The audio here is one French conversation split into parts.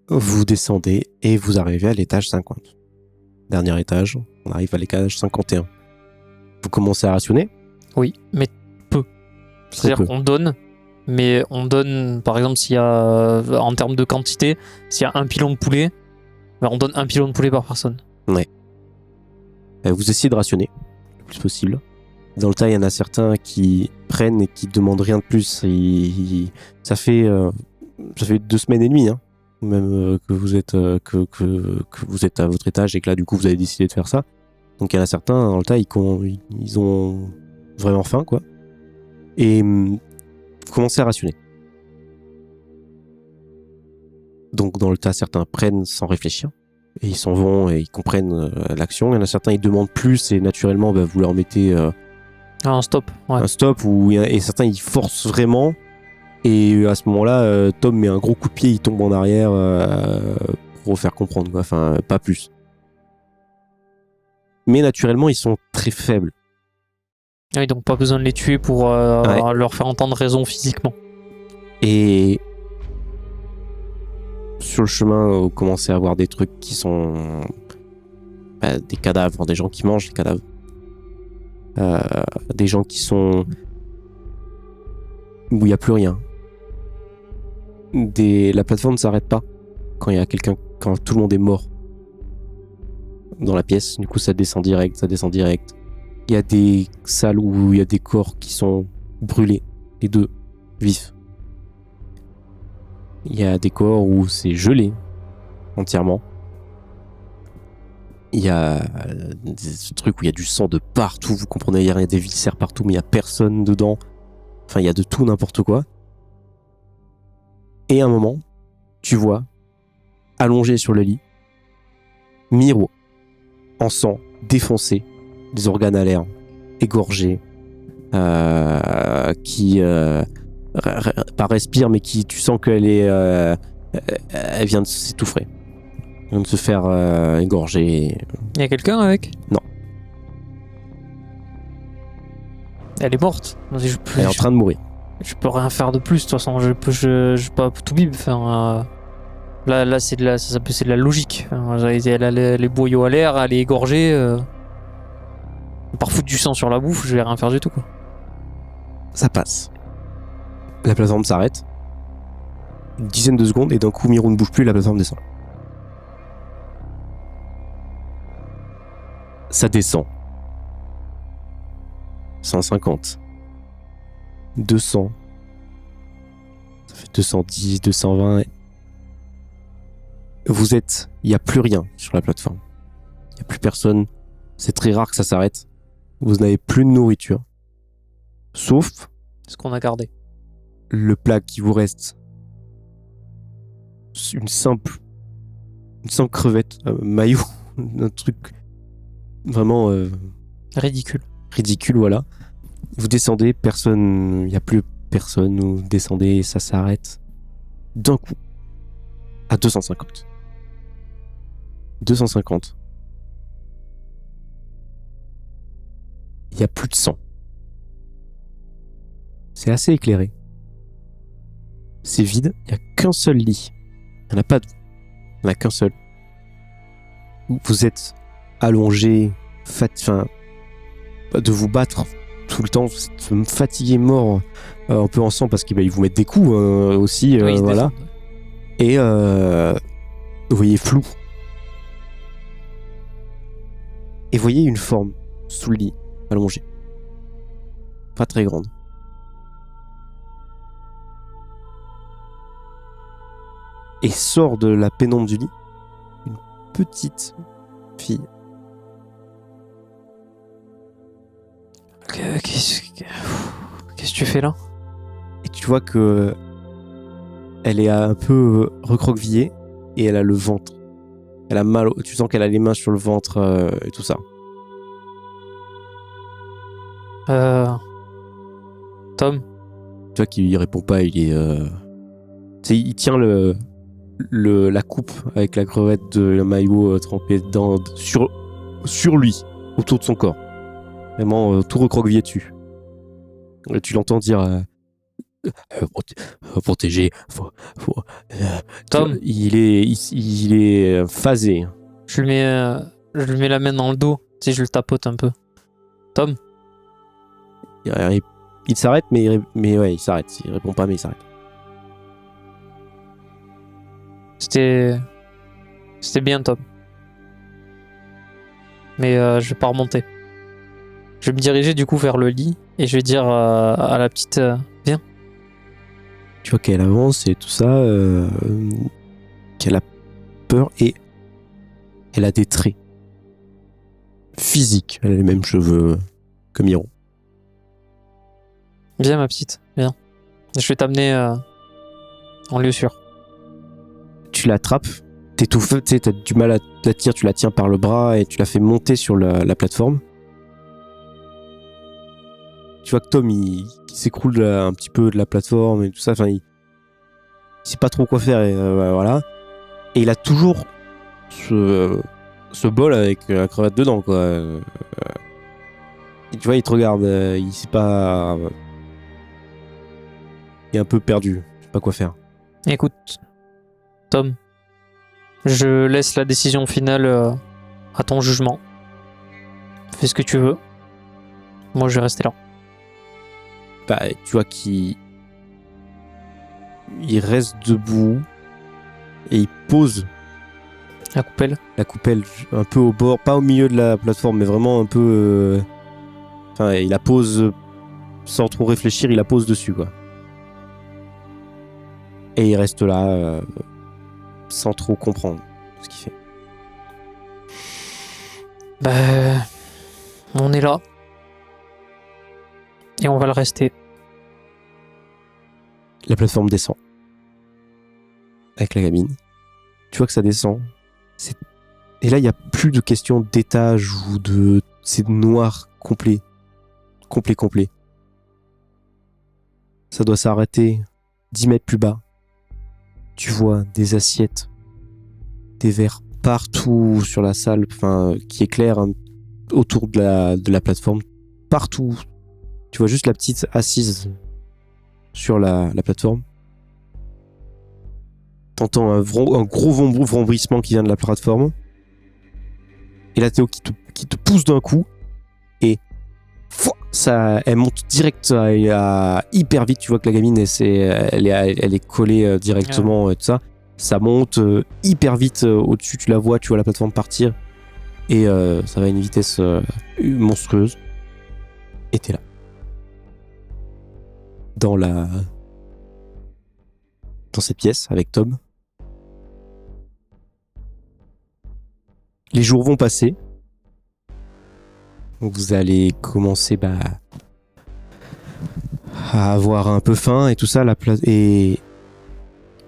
Vous descendez et vous arrivez à l'étage 50. Dernier étage, on arrive à l'étage 51. Vous commencez à rationner ? Oui, mais peu. C'est-à-dire qu'on donne, mais on donne, par exemple, s'il y a, en termes de quantité, s'il y a un pilon de poulet, ben on donne un pilon de poulet par personne. Ouais. Vous essayez de rationner le plus possible. Dans le tas, il y en a certains qui prennent et qui demandent rien de plus. Ça fait 2 semaines et demie, hein, même que vous êtes que vous êtes à votre étage et que là, du coup, vous avez décidé de faire ça. Donc, il y en a certains dans le tas, ils ont vraiment faim, quoi. Et vous commencez à rationner. Donc, dans le tas, certains prennent sans réfléchir. Et ils s'en vont et ils comprennent l'action. Il y en a certains, ils demandent plus et naturellement, vous leur mettez un stop. Ouais. Un stop. Et certains, ils forcent vraiment. Et à ce moment-là, Tom met un gros coup de pied, il tombe en arrière pour faire comprendre, quoi. Enfin, pas plus. Mais naturellement, ils sont très faibles. Oui, donc pas besoin de les tuer pour leur faire entendre raison physiquement. Et sur le chemin, vous commencez à voir des trucs qui sont des cadavres, des gens qui mangent les cadavres. Des gens qui sont où il n'y a plus rien. La plateforme ne s'arrête pas quand il y a quelqu'un, quand tout le monde est mort dans la pièce. Du coup, ça descend direct. Il y a des salles où il y a des corps qui sont brûlés, les deux, vifs. Il y a des corps où c'est gelé entièrement. Il y a des trucs où il y a du sang de partout, vous comprenez, il y a des viscères partout, mais il n'y a personne dedans. Enfin, il y a de tout, n'importe quoi. Et à un moment, tu vois, allongé sur le lit, Miro, en sang, défoncé, des organes à l'air, égorgés, qui pas respire, mais qui, tu sens qu'elle est, elle vient de s'étouffer. Elle vient de se faire égorger. Il y a quelqu'un avec ? Non. Elle est morte. Elle est en train de mourir. Je peux rien faire de plus, de toute façon, je peux pas tout bib. Enfin, là c'est de la logique. Enfin, elle a les boyaux à l'air, elle est égorgée. Par foutre du sang sur la bouffe, je vais rien faire du tout, quoi. Ça passe. La plateforme s'arrête. Une dizaine de secondes et d'un coup Miro ne bouge plus et la plateforme descend. Ça descend. 150. 200. Ça fait 210, 220. Il n'y a plus rien sur la plateforme. Il n'y a plus personne. C'est très rare que ça s'arrête. Vous n'avez plus de nourriture. Sauf ce qu'on a gardé. Le plat qui vous reste. Une simple crevette, maillot, un truc vraiment ridicule, voilà. Vous descendez, personne, il n'y a plus personne, vous descendez et ça s'arrête d'un coup à 250. 250. Il n'y a plus de sang. C'est assez éclairé. C'est vide, il n'y a qu'un seul lit. Il n'y en a pas de... Il n'y en a qu'un seul. Vous êtes allongé, de vous battre tout le temps, vous êtes fatigué, mort, un peu en sang parce qu'ils vous mettent des coups aussi, oui, voilà. Et vous voyez flou. Et vous voyez une forme sous le lit, allongée. Pas très grande. Et sort de la pénombre du lit une petite fille. Qu'est-ce que tu fais là ? Et tu vois que elle est un peu recroquevillée et elle a le ventre. Elle a mal. Tu sens qu'elle a les mains sur le ventre et tout ça. Tom ? Tu vois qu'il répond pas. Il il tient la coupe avec la crevette de le maillot trempé dedans sur lui, autour de son corps. Vraiment tout recroquevillé dessus. Tu l'entends dire Protéger. Tom, Il est phasé. je lui mets la main dans le dos. Tu sais, je le tapote un peu. Tom, Il s'arrête, mais ouais, il s'arrête. Il répond pas, mais il s'arrête. c'était bien, Tom. Mais je vais pas remonter. Je vais me diriger du coup vers le lit et je vais dire à la petite viens. Tu vois qu'elle avance et tout ça, qu'elle a peur et elle a des traits physiques. Elle a les mêmes cheveux que Miro. Viens ma petite, viens. Je vais t'amener en lieu sûr. Tu l'attrapes, t'étouffes, tu sais, t'as du mal à la tirer, tu la tiens par le bras et tu la fais monter sur la plateforme. Tu vois que Tom, il s'écroule un petit peu de la plateforme et tout ça. Enfin, il sait pas trop quoi faire. Et, voilà. Et il a toujours ce bol avec la cravate dedans, quoi. Et tu vois, il te regarde. Il sait pas. Il est un peu perdu. Je sais pas quoi faire. Écoute, Tom, je laisse la décision finale à ton jugement. Fais ce que tu veux. Moi, je vais rester là. Bah, tu vois qu'il reste debout et il pose La coupelle. la coupelle un peu au bord, pas au milieu de la plateforme, mais vraiment un peu. Enfin, il la pose sans trop réfléchir, il la pose dessus, quoi. Et il reste là sans trop comprendre ce qu'il fait. Bah, on est là. Et on va le rester. La plateforme descend. Avec la gamine. Tu vois que ça descend. Et là, il n'y a plus de question d'étage ou de... C'est noir complet. Complet. Ça doit s'arrêter 10 mètres plus bas. Tu vois des assiettes, des verres partout sur la salle, enfin, qui éclairent autour de la plateforme. Partout. Tu vois juste la petite assise sur la plateforme. T'entends un gros vombrissement qui vient de la plateforme. Et là, Théo qui te pousse d'un coup. Et elle monte direct hyper vite. Tu vois que la gamine, elle est collée directement et tout ça. Ça monte hyper vite au-dessus. Tu vois la plateforme partir. Et ça va à une vitesse monstrueuse. Et t'es là. Dans cette pièce avec Tom. Les jours vont passer. Vous allez commencer à avoir un peu faim et tout ça. Et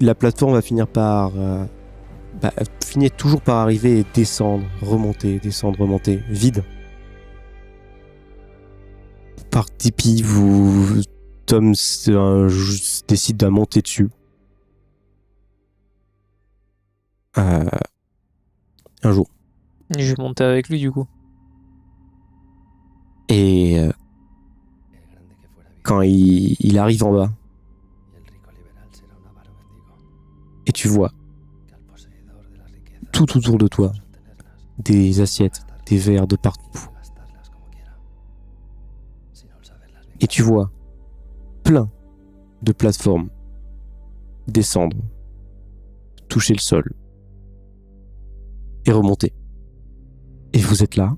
la plateforme va finir par finir toujours par arriver et descendre, remonter, vide. Par dépit, Tom décide de monter dessus. Un jour. Je vais monter avec lui du coup. Et quand il arrive en bas, et tu vois tout autour de toi, des assiettes, des verres de partout. Et tu vois plein de plateformes descendre, toucher le sol et remonter. Et vous êtes là,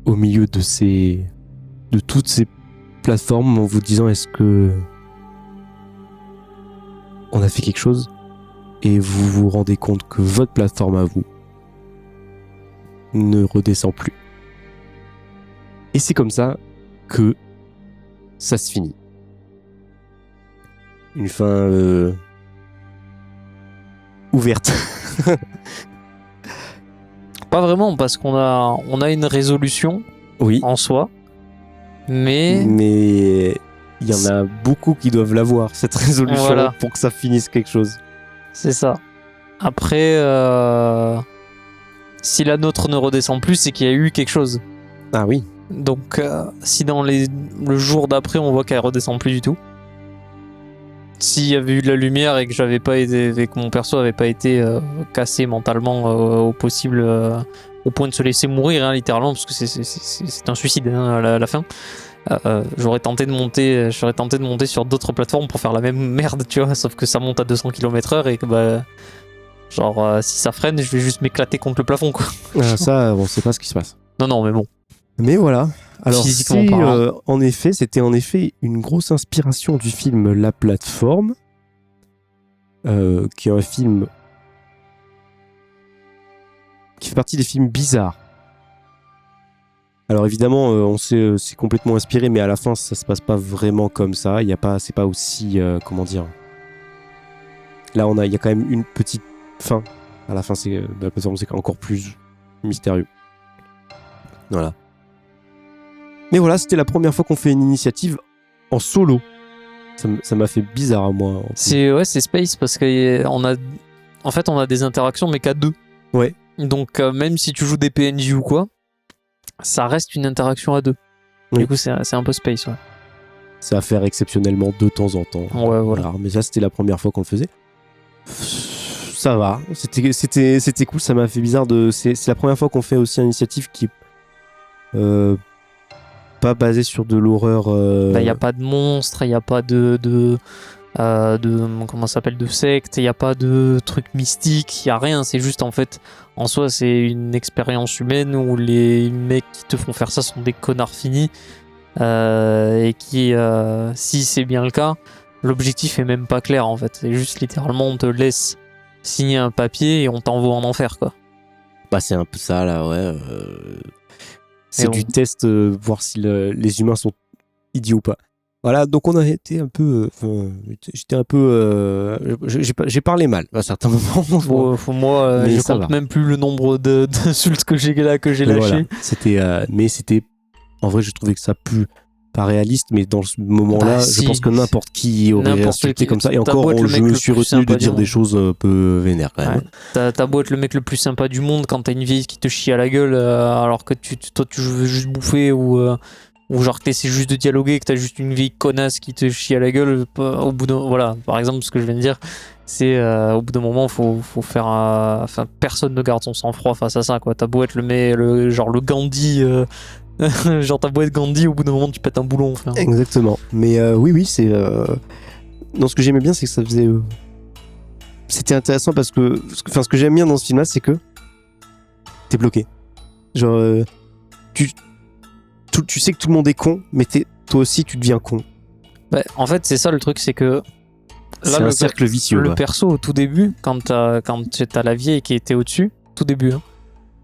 au milieu de toutes ces plateformes, en vous disant est-ce que on a fait quelque chose? Et vous vous rendez compte que votre plateforme à vous ne redescend plus. Et c'est comme ça que ça se finit. Une fin ouverte. Pas vraiment, parce qu'on a une résolution Oui. en soi. Mais il y en a beaucoup qui doivent l'avoir, cette résolution, voilà. Pour que ça finisse quelque chose. C'est ça. Après, si la nôtre ne redescend plus, c'est qu'il y a eu quelque chose. Ah oui. Donc, si dans le jour d'après, on voit qu'elle redescend plus du tout, s'il y avait eu de la lumière et que j'avais pas été, et que mon perso avait pas été cassé mentalement au possible, au point de se laisser mourir, hein, littéralement, parce que c'est un suicide hein, à la fin. J'aurais tenté de monter sur d'autres plateformes pour faire la même merde, tu vois, sauf que ça monte à 200 km/h et que bah genre si ça freine, je vais juste m'éclater contre le plafond quoi. Ça, on sait pas ce qui se passe. Non mais bon. Mais voilà. Alors, Physiquement parlant. c'était en effet une grosse inspiration du film La Plateforme, qui est un film qui fait partie des films bizarres. Alors évidemment, on sait c'est complètement inspiré, mais à la fin, ça se passe pas vraiment comme ça. C'est pas aussi, comment dire. Là, il y a quand même une petite fin. À la fin, de La Plateforme, c'est encore plus mystérieux. Voilà. Mais voilà, c'était la première fois qu'on fait une initiative en solo. Ça m'a fait bizarre à moi. C'est space parce que on a des interactions mais qu'à deux. Ouais. Donc même si tu joues des PNJ ou quoi, ça reste une interaction à deux. Oui. Du coup, c'est un peu space, ouais. C'est à faire exceptionnellement de temps en temps. Ouais, voilà. Alors, mais ça, c'était la première fois qu'on le faisait. Ça va. C'était cool. Ça m'a fait bizarre c'est la première fois qu'on fait aussi une initiative qui pas basé sur de l'horreur. Il n'y a pas de monstres, il n'y a pas de comment ça s'appelle, de secte, il n'y a pas de trucs mystiques, il n'y a rien. C'est juste en fait, en soi, c'est une expérience humaine où les mecs qui te font faire ça sont des connards finis. Et qui, si c'est bien le cas, l'objectif est même pas clair en fait. C'est juste littéralement on te laisse signer un papier et on t'envoie en enfer quoi. Bah c'est un peu ça là, ouais. C'est Et du test, voir si les humains sont idiots ou pas. Voilà, donc on a été un peu... j'étais un peu... j'ai parlé mal à certains moments. Moi, Mais je ça compte va. même plus le nombre d'insultes que j'ai lâché. Voilà. Mais c'était... En vrai, je trouvais que ça pue pas réaliste, mais dans ce moment-là, je pense que n'importe qui aurait insulté comme ça. Et encore, je me suis retenu de dire des choses un peu vénères quand même. Ouais. T'as beau être le mec le plus sympa du monde quand t'as une vieille qui te chie à la gueule alors que toi tu veux juste bouffer ou genre que t'essaies juste de dialoguer, que t'as juste une vieille connasse qui te chie à la gueule au bout d'un... Voilà, par exemple, ce que je viens de dire, c'est au bout d'un moment, faut faire... Enfin, personne ne garde son sang-froid face à ça, quoi. T'as beau être genre le Gandhi... genre t'as beau être Gandhi, au bout d'un moment tu pètes un boulon. Enfin. Exactement. Mais oui, c'est... Non, ce que j'aimais bien, c'est que ça faisait... C'était intéressant parce que... Enfin, ce que j'aime bien dans ce film-là, c'est que t'es bloqué. Genre... Tu sais que tout le monde est con, mais toi aussi tu deviens con. Bah, en fait, c'est ça le truc, c'est que... C'est un cercle vicieux. Le perso, au tout début, quand t'as la vieille qui était au-dessus, tout début, hein,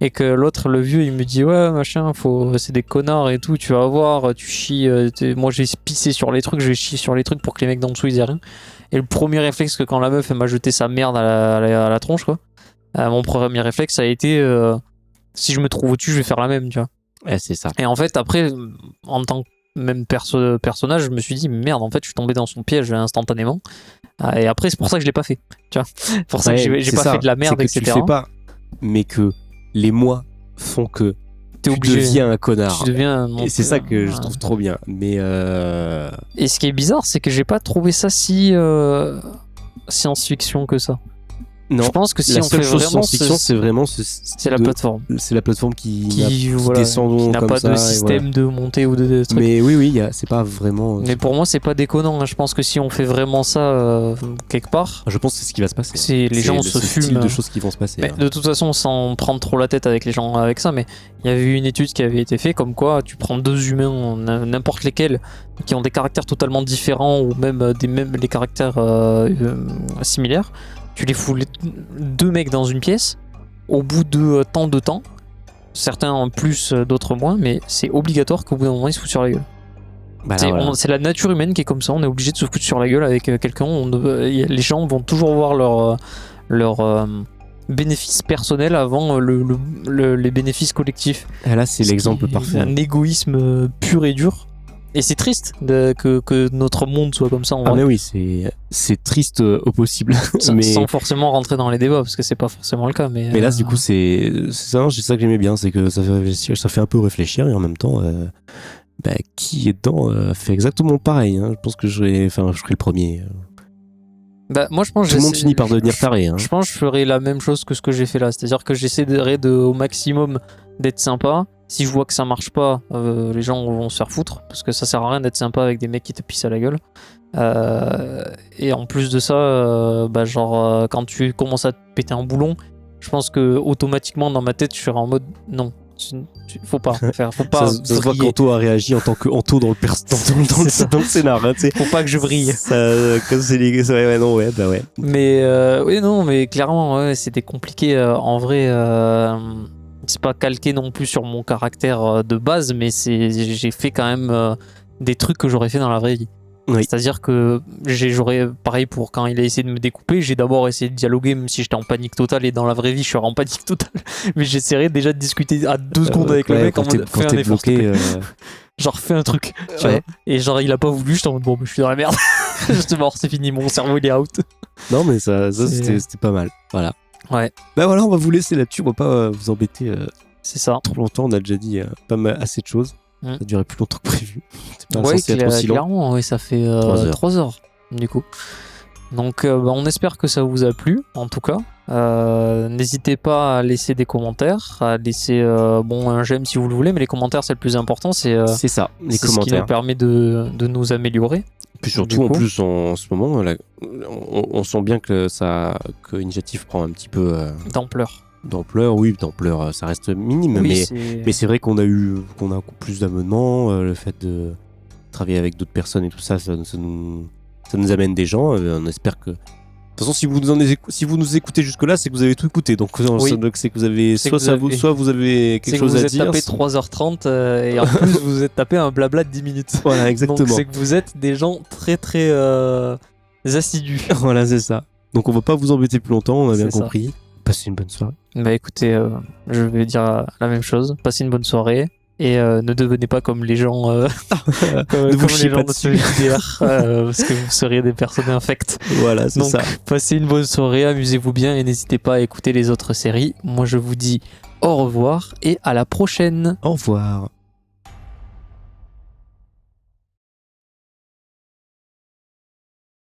et que l'autre, le vieux, il me dit ouais machin, c'est des connards et tout, tu vas voir, tu chies, moi j'ai pissé sur les trucs, je vais chier sur les trucs pour que les mecs d'en dessous ils aient rien. Et le premier réflexe que quand la meuf elle m'a jeté sa merde à la tronche quoi, mon premier réflexe ça a été si je me trouve au-dessus je vais faire la même, tu vois. Ouais, c'est ça. Et en fait après, en tant que même personnage, je me suis dit merde, en fait je suis tombé dans son piège instantanément. Et après c'est pour ça que je l'ai pas fait, tu vois. Pour ça que j'ai pas fait de la merde, etc. Tu le fais pas, mais que les mois font que tu deviens un connard. Et c'est ça que je trouve trop bien. Mais et ce qui est bizarre, c'est que j'ai pas trouvé ça si science-fiction que ça. Non. Je pense que si la on seule fait chose vraiment science-fiction, c'est vraiment c'est la plateforme. C'est la plateforme qui voilà, descend qui n'a comme pas ça, de système de montée ou de trucs. Mais oui, c'est pas vraiment. Mais pour moi, c'est pas déconnant. Hein. Je pense que si on fait vraiment ça quelque part, je pense que c'est ce qui va se passer. C'est les gens se fument. Style de choses qui vont se passer. Mais de toute façon, sans prendre trop la tête avec les gens avec ça, mais il y avait eu une étude qui avait été faite comme quoi tu prends deux humains, n'importe lesquels, qui ont des caractères totalement différents ou même les caractères similaires. Tu les fous deux mecs dans une pièce, au bout de tant de temps, certains en plus, d'autres moins, mais c'est obligatoire qu'au bout d'un moment ils se foutent sur la gueule. Bah C'est la nature humaine qui est comme ça, on est obligé de se foutre sur la gueule avec quelqu'un. Les gens vont toujours voir leur bénéfices personnels avant les bénéfices collectifs. Et là, c'est l'exemple parfait. Un égoïsme pur et dur. Et c'est triste que notre monde soit comme ça. Mais oui, c'est triste au possible. Sans forcément rentrer dans les débats, parce que c'est pas forcément le cas. Mais là, du coup, c'est ça que j'aimais bien, c'est que ça fait un peu réfléchir et en même temps, qui est dedans fait exactement pareil. Hein. Je pense que je serai le premier. Bah, moi, je pense Tout le monde finit par devenir taré. Hein. Je pense que je ferai la même chose que ce que j'ai fait là. C'est-à-dire que j'essaierai au maximum d'être sympa. Si je vois que ça marche pas, les gens vont se faire foutre. Parce que ça sert à rien d'être sympa avec des mecs qui te pissent à la gueule. Et en plus de ça, quand tu commences à te péter un boulon, je pense que automatiquement dans ma tête, je serai en mode non. Faut pas faire, faut pas. Ça se voit qu'Anto a réagi en tant que Anto dans le scénar. Hein, faut pas que je brille. Comme c'est les... ouais. Mais non, mais clairement, ouais, c'était compliqué. En vrai, c'est pas calqué non plus sur mon caractère de base, mais j'ai fait quand même des trucs que j'aurais fait dans la vraie vie. Oui. C'est-à-dire que j'aurais, pareil pour quand il a essayé de me découper, j'ai d'abord essayé de dialoguer, même si j'étais en panique totale, et dans la vraie vie, je suis en panique totale. Mais j'essaierai déjà de discuter à 2 secondes avec le mec en mode fais un effort. Genre fais un truc. Tu vois. Et genre il a pas voulu, j'étais en mode bon, je suis dans la merde. J'étais mort, c'est fini, mon cerveau il est out. Non, mais ça c'était pas mal. Voilà. Ouais. Bah voilà, on va vous laisser là-dessus, on va pas vous embêter c'est ça. trop longtemps, on a déjà dit pas mal assez de choses. Ça a duré plus longtemps que prévu. C'est pas ouais, censé être aussi long. Clairement, ouais, ça fait 3 heures du coup. Donc on espère que ça vous a plu, en tout cas. N'hésitez pas à laisser des commentaires, à laisser un j'aime si vous le voulez, mais les commentaires c'est le plus important, c'est ça, les commentaires. Ce qui nous permet de nous améliorer. Puis surtout en plus en ce moment, on sent bien que Initiative prend un petit peu d'ampleur, ça reste minime, oui, mais c'est vrai qu'on a plus d'abonnements, le fait de travailler avec d'autres personnes et tout ça, ça nous amène des gens, on espère que... De toute façon, si vous nous écoutez jusque-là, c'est que vous avez tout écouté. Donc, c'est que vous avez soit vous avez quelque chose à dire. Vous êtes tapé 3h30 et en plus vous êtes tapé un blabla de 10 minutes. Voilà, exactement. Donc, c'est que vous êtes des gens très très assidus. Voilà, c'est ça. Donc, on va pas vous embêter plus longtemps, on a bien compris. Passez une bonne soirée. Bah écoutez, je vais dire la même chose. Passez une bonne soirée. Et ne devenez pas comme les gens comme les gens de ce JDR parce que vous seriez des personnes infectes. Voilà, c'est ça. Donc passez une bonne soirée, amusez-vous bien et n'hésitez pas à écouter les autres séries. Moi je vous dis au revoir et à la prochaine. Au revoir.